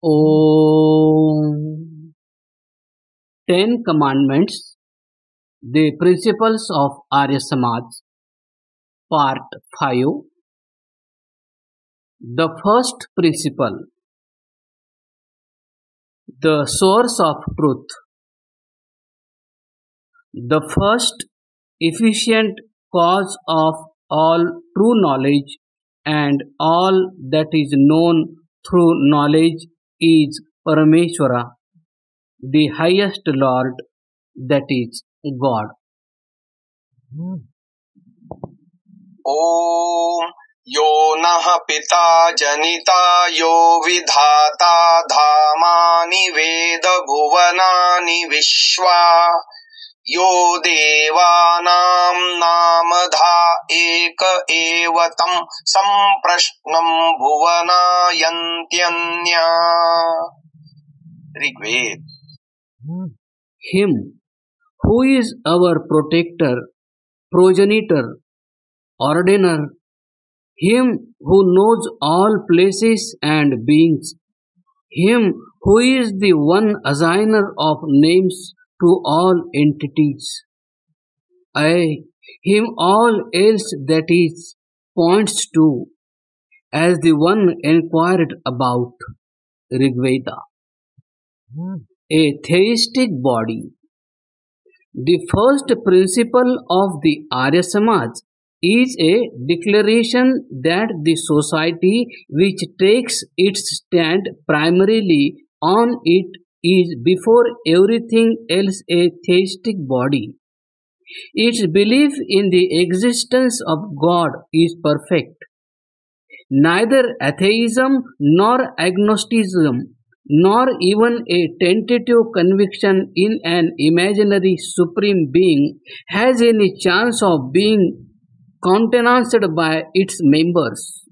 Om. 10 Commandments, the Principles of Arya Samaj, Part 5. The first principle, the source of truth. The first efficient cause of all true knowledge and all that is known through knowledge is Parameshwara, the highest Lord, that is God. ॐ यो नः पिता जनिता यो विधाता धामानि वेद भुवनानि विश्वा यो देवानां नामधा एक एव तं सम्प्रश्नं भुवनायन्त्यन्या. Rigveda. Him who is our protector, progenitor, ordainer, him who knows all places and beings, him who is the one assigner of names to all entities, him all else that is points to as the one inquired about. Rigveda. A theistic body. The first principle of the Arya Samaj is a declaration that the society which takes its stand primarily on it is before everything else a theistic body. Its belief in the existence of God is perfect. Neither atheism nor agnosticism nor even a tentative conviction in an imaginary supreme being has any chance of being countenanced by its members.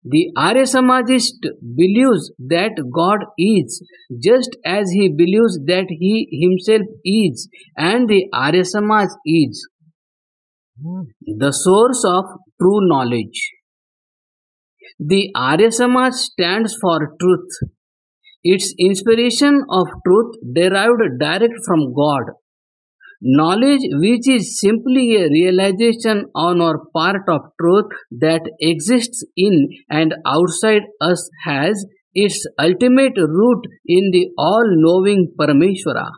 The Arya Samajist believes that God is, just as he believes that he himself is, and the Arya Samaj is the source of true knowledge. The Arya Samaj stands for truth. Its inspiration of truth derived direct from God. Knowledge, which is simply a realization on our part of truth that exists in and outside us, has its ultimate root in the all-knowing Parameshwara.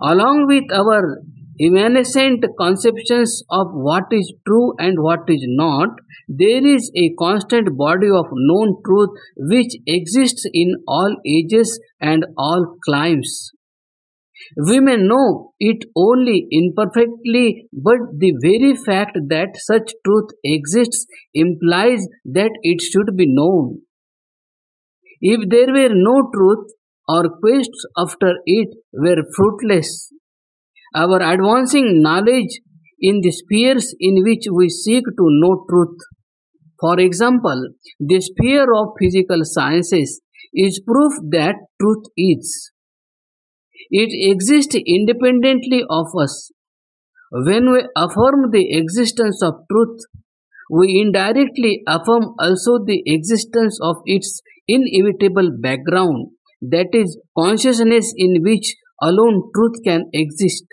Along with our evanescent conceptions of what is true and what is not, there is a constant body of known truth which exists in all ages and all climes. We may know it only imperfectly, but the very fact that such truth exists implies that it should be known. If there were no truth, our quests after it were fruitless. Our advancing knowledge in the spheres in which we seek to know truth, for example, the sphere of physical sciences, is proof that truth is. It exists independently of us. When we affirm the existence of truth, we indirectly affirm also the existence of its inevitable background, that is, consciousness in which alone truth can exist.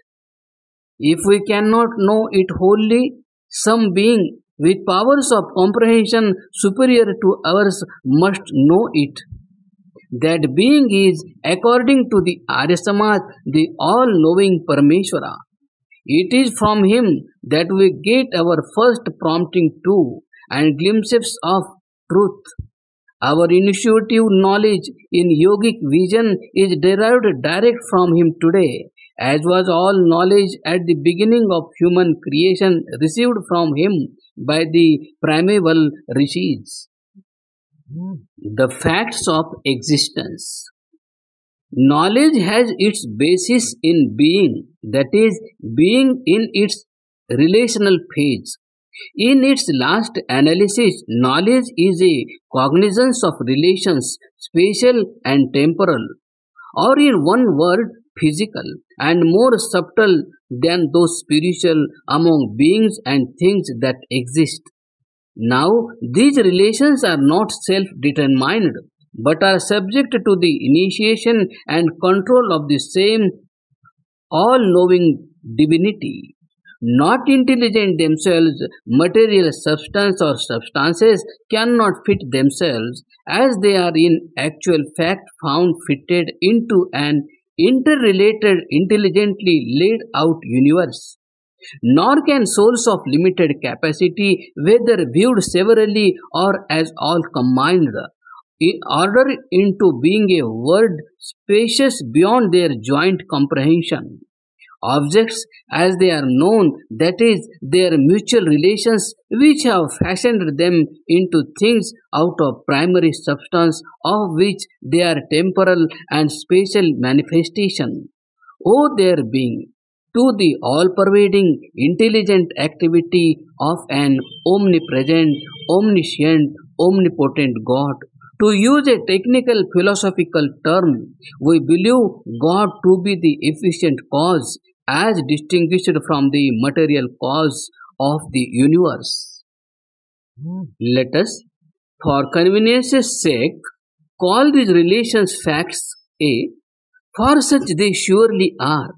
If we cannot know it wholly, some being with powers of comprehension superior to ours must know it. That being is, according to the Arya Samaj, the all-knowing Parameshwara. It is from him that we get our first prompting to and glimpses of truth. Our intuitive knowledge in yogic vision is derived direct from him today, as was all knowledge at the beginning of human creation received from him by the primeval rishis. The facts of existence. Knowledge has its basis in being, that is, being in its relational phase. In its last analysis, knowledge is a cognizance of relations, spatial and temporal, or in one word, physical, and more subtle than those spiritual among beings and things that exist. Now, these relations are not self-determined, but are subject to the initiation and control of the same all knowing divinity. Not intelligent themselves, material substance or substances cannot fit themselves as they are in actual fact found fitted into an interrelated, intelligently laid out universe. Nor can souls of limited capacity, whether viewed severally or as all combined, in order into being a word spacious beyond their joint comprehension. Objects as they are known, that is, their mutual relations which have fashioned them into things out of primary substance of which they are temporal and spatial manifestation, owe their being to the all pervading intelligent activity of an omnipresent, omniscient, omnipotent God. To use a technical philosophical term, we believe God to be the efficient cause as distinguished from the material cause of the universe. Let us, for convenience's sake, call these relations facts A, for such they surely are.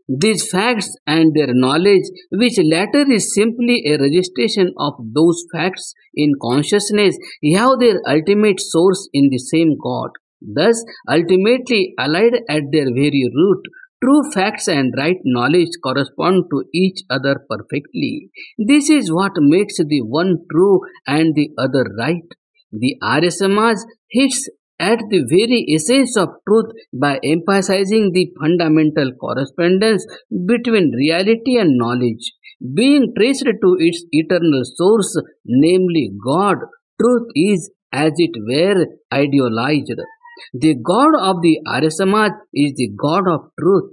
These facts and their knowledge, which latter is simply a registration of those facts in consciousness, have their ultimate source in the same God. Thus, ultimately allied at their very root, true facts and right knowledge correspond to each other perfectly. This is what makes the one true and the other right. The Arya Samaj hits at the very essence of truth by emphasizing the fundamental correspondence between reality and knowledge. Being traced to its eternal source, namely God, truth is, as it were, idealized. The God of the Arya Samaj is the God of truth.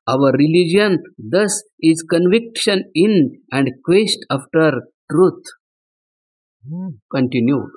Our religion, thus, is conviction in and quest after truth. Continued.